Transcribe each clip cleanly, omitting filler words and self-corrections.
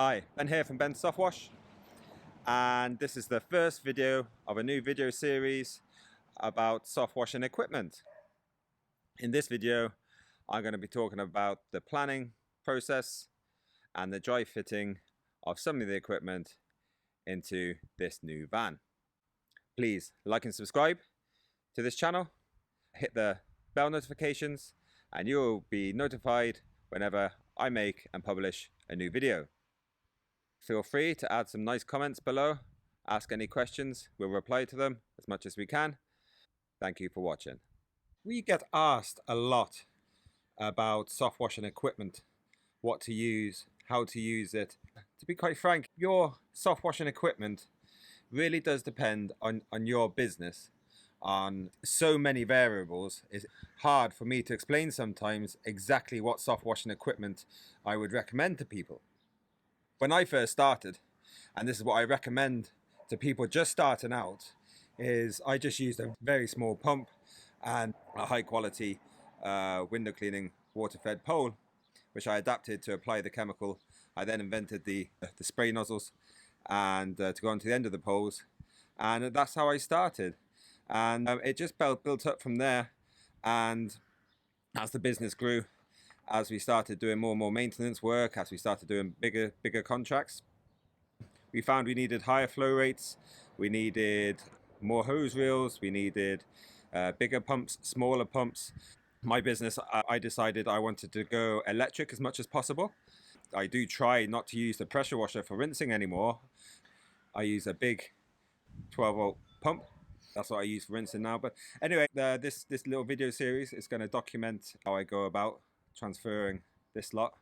Hi, Ben here from Benz Softwash, and this is the first video of a new video series about soft washing equipment. In this video, I'm going to be talking about the planning process and the dry fitting of some of the equipment into this new van. Please like and subscribe to this channel, hit the bell notifications, and you'll be notified whenever I make and publish a new video. Feel free to add some nice comments below, ask any questions, we'll reply to them as much as we can. Thank you for watching. We get asked a lot about soft washing equipment, what to use, how to use it. To be quite frank, your soft washing equipment really does depend on your business, on so many variables. It's hard for me to explain sometimes exactly what soft washing equipment I would recommend to people. When I first started, and this is what I recommend to people just starting out, is I just used a very small pump and a high quality window cleaning water fed pole, which I adapted to apply the chemical. I then invented the spray nozzles and to go on to the end of the poles, and that's how I started. And it just built up from there, and as the business grew, as we started doing more and more maintenance work, as we started doing bigger contracts, we found we needed higher flow rates, we needed more hose reels, we needed bigger pumps, smaller pumps. My business, I decided I wanted to go electric as much as possible. I do try not to use the pressure washer for rinsing anymore. I use a big 12-volt pump. That's what I use for rinsing now. But anyway, this little video series is going to document how I go about transferring this lot.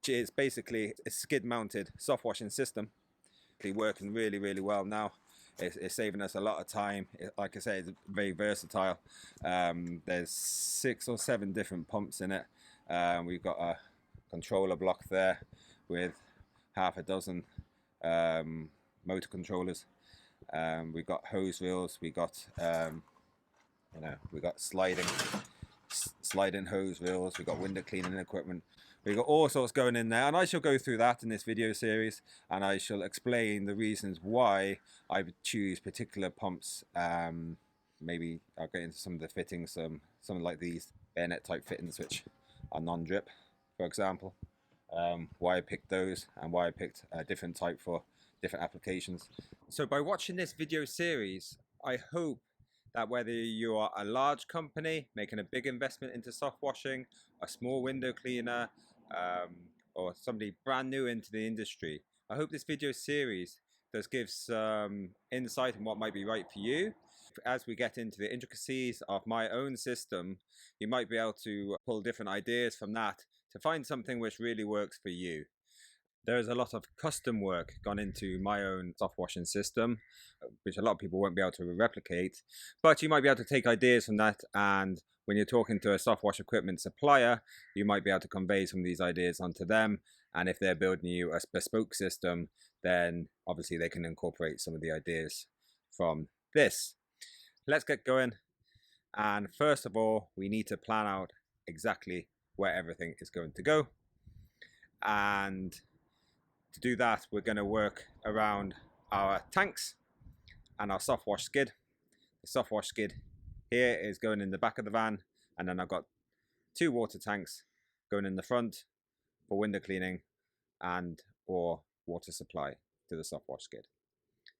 It's basically a skid mounted soft washing system. It's working really well now. It's saving us a lot of time. Like I say, it's very versatile. There's 6 or 7 different pumps in it. We've got a controller block there with half a dozen motor controllers. We've got hose reels. We got we got sliding hose reels. We've got window cleaning equipment. We've got all sorts going in there, and I shall go through that in this video series, and I shall explain the reasons why I choose particular pumps. Maybe I'll get into some of the fittings, something like these bayonet type fittings which are non-drip, for example. Why I picked those and why I picked a different type for different applications. So by watching this video series, I hope that whether you are a large company making a big investment into soft washing, a small window cleaner, or somebody brand new into the industry, I hope this video series does give some insight on what might be right for you. As we get into the intricacies of my own system, you might be able to pull different ideas from that to find something which really works for you. There is a lot of custom work gone into my own soft washing system, which a lot of people won't be able to replicate, but you might be able to take ideas from that, and when you're talking to a soft wash equipment supplier, you might be able to convey some of these ideas onto them, and if they're building you a bespoke system, then obviously they can incorporate some of the ideas from this. Let's get going, and first of all, we need to plan out exactly where everything is going to go, and to do that, we're going to work around our tanks and our soft wash skid. The soft wash skid here is going in the back of the van, and then I've got 2 water tanks going in the front for window cleaning and or water supply to the soft wash skid.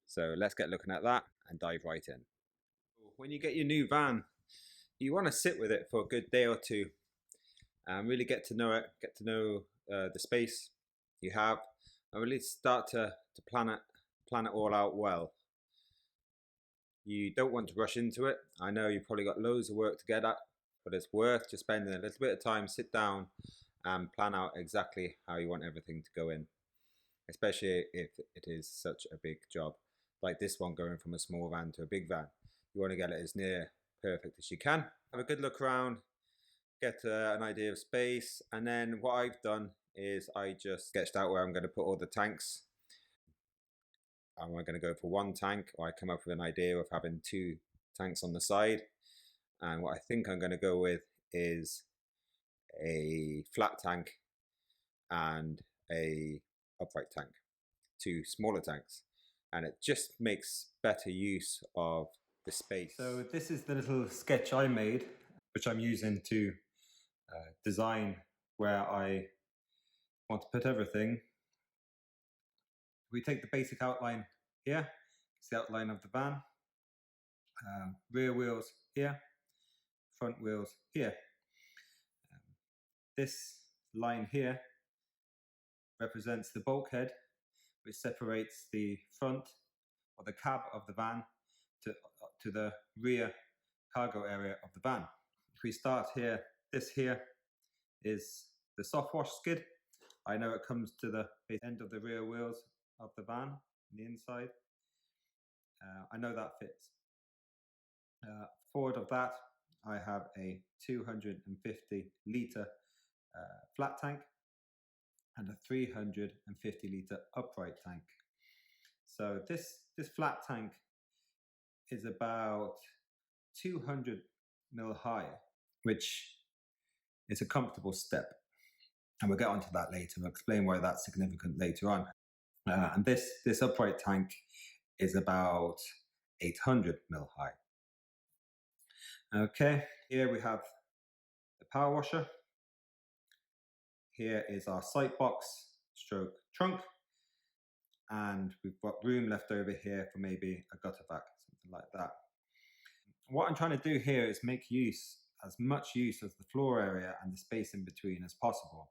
So let's get looking at that and dive right in. When you get your new van, you want to sit with it for a good day or two and really get to know it, get to know the space you have, and really start to plan it all out well. You don't want to rush into it. I know you've probably got loads of work to get at, but it's worth just spending a little bit of time, sit down and plan out exactly how you want everything to go in, especially if it is such a big job like this one, going from a small van to a big van. You want to get it as near perfect as you can. Have a good look around, get an idea of space, and then what I've done is I just sketched out where I'm going to put all the tanks. Am I going to go for 1 tank, or I come up with an idea of having 2 tanks on the side? And what I think I'm going to go with is a flat tank and a upright tank, 2 smaller tanks, and it just makes better use of the space. So this is the little sketch I made, which I'm using to design where I want to put everything. We take the basic outline here. It's the outline of the van. Rear wheels here, front wheels here. This line here represents the bulkhead, which separates the front or the cab of the van to the rear cargo area of the van. If we start here, this here is the soft wash skid. I know it comes to the end of the rear wheels of the van on the inside. I know that fits. Forward of that, I have a 250 litre flat tank and a 350 litre upright tank. So this flat tank is about 200 mil high, which is a comfortable step. And we'll get onto that later. We'll explain why that's significant later on. And this upright tank is about 800 mil high. Okay, here we have the power washer. Here is our sight box stroke trunk. And we've got room left over here for maybe a gutter vac, something like that. What I'm trying to do here is make as much use of the floor area and the space in between as possible.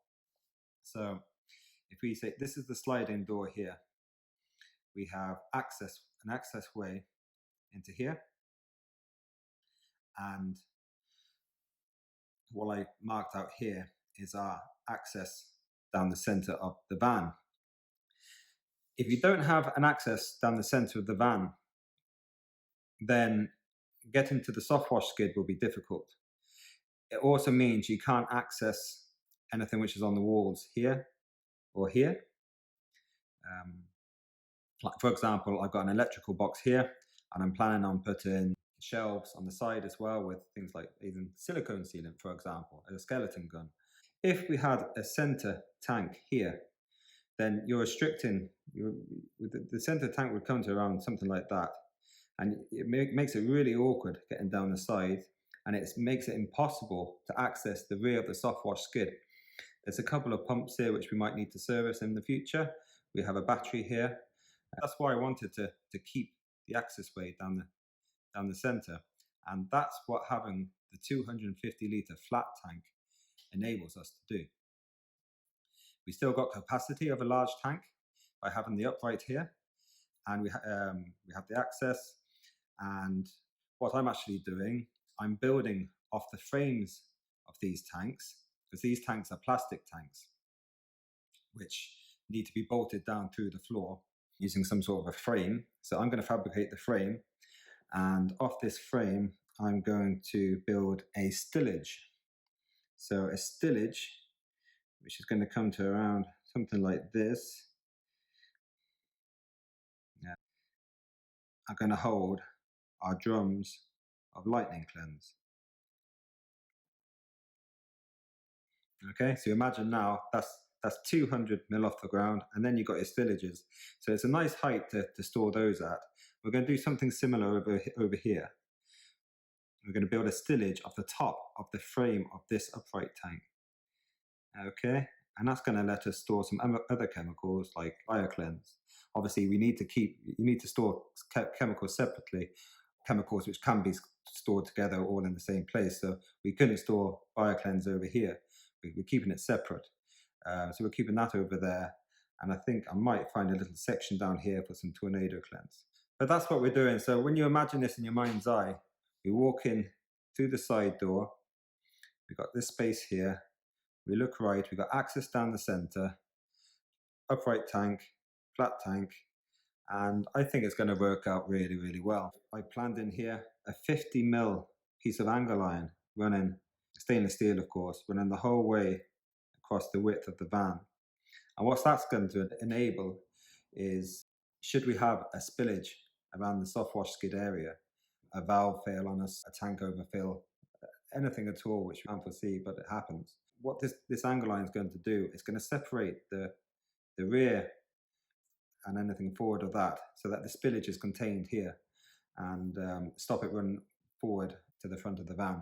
So if we say this is the sliding door here, we have an access way into here. And what I marked out here is our access down the center of the van. If you don't have an access down the center of the van, then getting to the soft wash skid will be difficult. It also means you can't access anything which is on the walls here or here. Like for example, I've got an electrical box here, and I'm planning on putting shelves on the side as well with things like even silicone sealant, for example, as a skeleton gun. If we had a center tank here, then you're restricting, the center tank would come to around something like that. And it makes it really awkward getting down the side, and it makes it impossible to access the rear of the soft wash skid. There's a couple of pumps here which we might need to service in the future. We have a battery here. That's why I wanted to keep the access way down the center. And that's what having the 250 litre flat tank enables us to do. We still got capacity of a large tank by having the upright here, and we have the access. And what I'm actually doing, I'm building off the frames of these tanks, because these tanks are plastic tanks, which need to be bolted down through the floor using some sort of a frame. So I'm going to fabricate the frame, and off this frame, I'm going to build a stillage. So a stillage, which is going to come to around something like this, are going to hold our drums of lightning cleanse. Okay, so imagine now that's 200 mil off the ground, and then you've got your stillages. So it's a nice height to store those at. We're going to do something similar over here. We're going to build a stillage off the top of the frame of this upright tank. Okay, and that's going to let us store some other chemicals like BioCleanse. Obviously, you need to store chemicals separately, chemicals which can be stored together all in the same place. So we couldn't store BioCleanse over here. We're keeping it separate. So we're keeping that over there. And I think I might find a little section down here for some tornado cleanse. But that's what we're doing. So when you imagine this in your mind's eye, we walk in through the side door. We've got this space here. We look right. We've got access down the center, upright tank, flat tank. And I think it's going to work out really, really well. I planned in here a 50 mil piece of angle iron running, stainless steel of course, running the whole way across the width of the van. And what that's going to enable is, should we have a spillage around the soft wash skid area, a valve fail on us, a tank overfill, anything at all which we can't foresee, but it happens. What this angle iron is going to do is going to separate the the rear and anything forward of that, so that the spillage is contained here, and stop it run forward to the front of the van.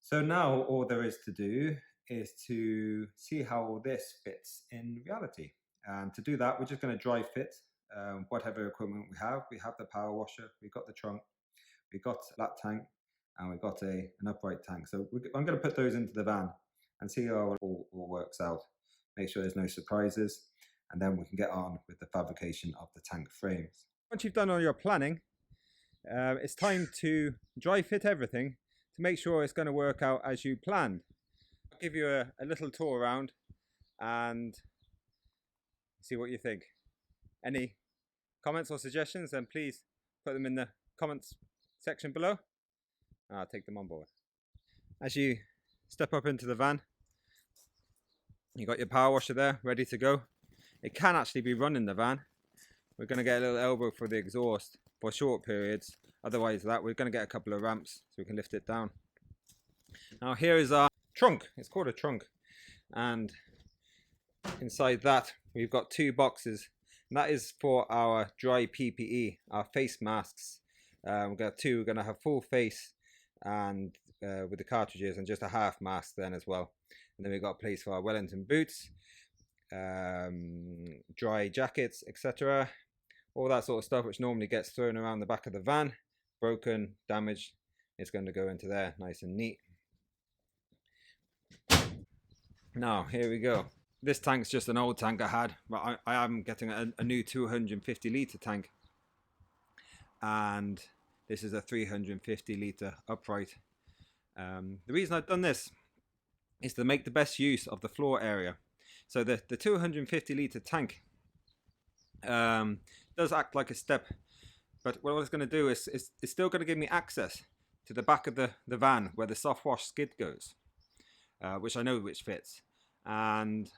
So now all there is to do is to see how all this fits in reality. And to do that, we're just going to dry fit whatever equipment we have. We have the power washer, we've got the trunk, we've got a flat tank, and we've got an upright tank. So I'm going to put those into the van and see how it all works out. Make sure there's no surprises, and then we can get on with the fabrication of the tank frames. Once you've done all your planning, it's time to dry fit everything to make sure it's going to work out as you planned. I'll give you a little tour around and see what you think. Any comments or suggestions, then please put them in the comments section below. I'll take them on board. As you step up into the van, you got your power washer there ready to go. It can actually be run in the van. We're going to get a little elbow for the exhaust for short periods. Otherwise that we're going to get a couple of ramps so we can lift it down. Now here is our trunk. It's called a trunk, and inside that we've got two boxes, and that is for our dry PPE, our face masks. We've got two. We're going to have full face and with the cartridges, and just a half mask then as well. And then we've got a place for our Wellington boots, dry jackets, etc. All that sort of stuff which normally gets thrown around the back of the van, broken, damaged, it's going to go into there nice and neat. Now here we go. This tank's just an old tank I had, but I am getting a new 250 litre tank, and this is a 350 litre upright. The reason I've done this is to make the best use of the floor area. So the 250 litre tank does act like a step, but what it's going to do is it's still going to give me access to the back of the van where the Softwash skid goes, which I know which fits. And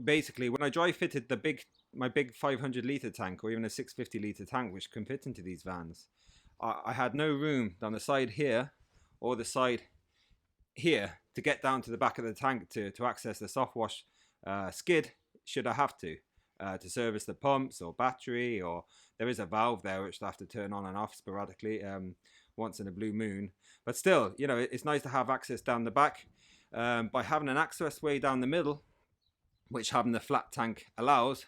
basically when I dry fitted my big 500 litre tank, or even a 650 litre tank which can fit into these vans, I had no room down the side here or the side here to get down to the back of the tank to access the Softwash skid should I have to service the pumps or battery, or there is a valve there which I have to turn on and off sporadically once in a blue moon. But still, you know, it's nice to have access down the back. By having an access way down the middle, which having the flat tank allows,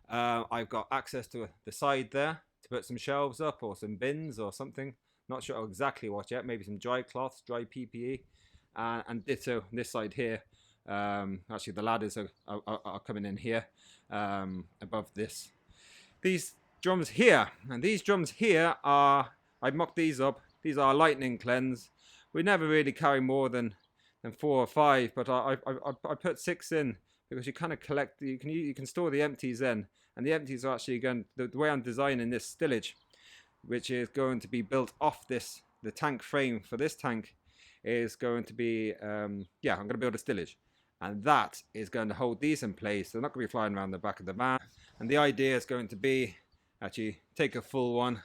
I've got access to the side there to put some shelves up or some bins or something. Not sure exactly what yet, maybe some dry cloths, dry PPE, and ditto this side here. Actually the ladders are coming in here above this. These drums here, and these drums here are, I mocked these up, these are lightning cleanse. We never really carry more than 4 or 5, but I put 6 in because you kind of collect, you can store the empties in, and the empties are actually going, the way I'm designing this stillage, which is going to be built off this, the tank frame for this tank is going to be, yeah, I'm going to build a stillage, and that is going to hold these in place. They're not going to be flying around the back of the van, and the idea is going to be actually take a full one,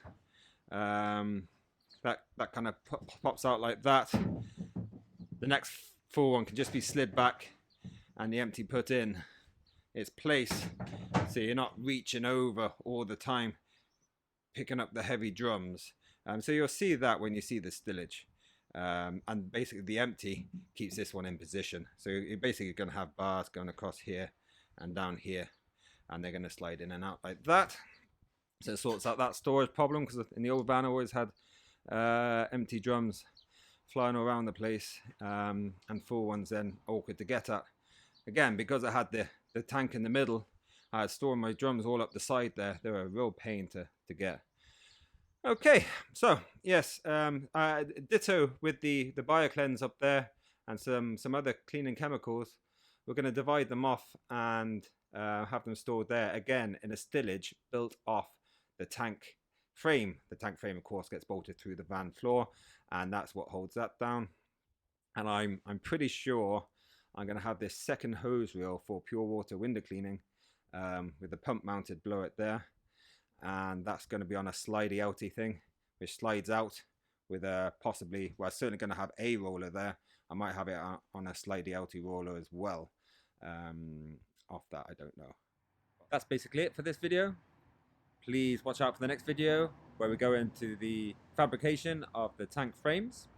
that kind of pops out like that. The next full one can just be slid back and the empty put in its place, so you're not reaching over all the time picking up the heavy drums. So you'll see that when you see the stillage, and basically the empty keeps this one in position. So you're basically going to have bars going across here and down here, and they're going to slide in and out like that. So it sorts out that storage problem, because in the old van I always had empty drums flying around the place, and full ones then awkward to get at. Again, because I had the tank in the middle, I had stored my drums all up the side there. They were a real pain to get. Okay, so yes, ditto with the BioCleanse up there and some other cleaning chemicals. We're going to divide them off and have them stored there again in a stillage built off the tank frame. The tank frame, of course, gets bolted through the van floor, and that's what holds that down. And I'm pretty sure I'm going to have this second hose reel for pure water window cleaning, with the pump mounted below it there, and that's going to be on a slidey outy thing which slides out with a possibly, well, I'm certainly going to have a roller there. I might have it on a slidey outy roller as well, Off that, I don't know. That's basically it for this video. Please watch out for the next video where we go into the fabrication of the tank frames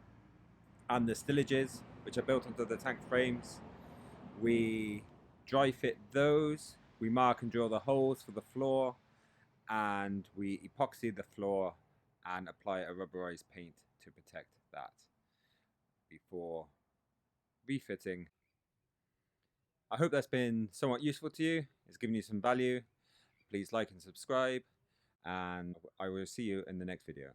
and the stillages which are built onto the tank frames. We dry fit those, we mark and drill the holes for the floor, and we epoxy the floor and apply a rubberized paint to protect that before refitting. I hope that's been somewhat useful to you. It's given you some value. Please like and subscribe, and I will see you in the next video.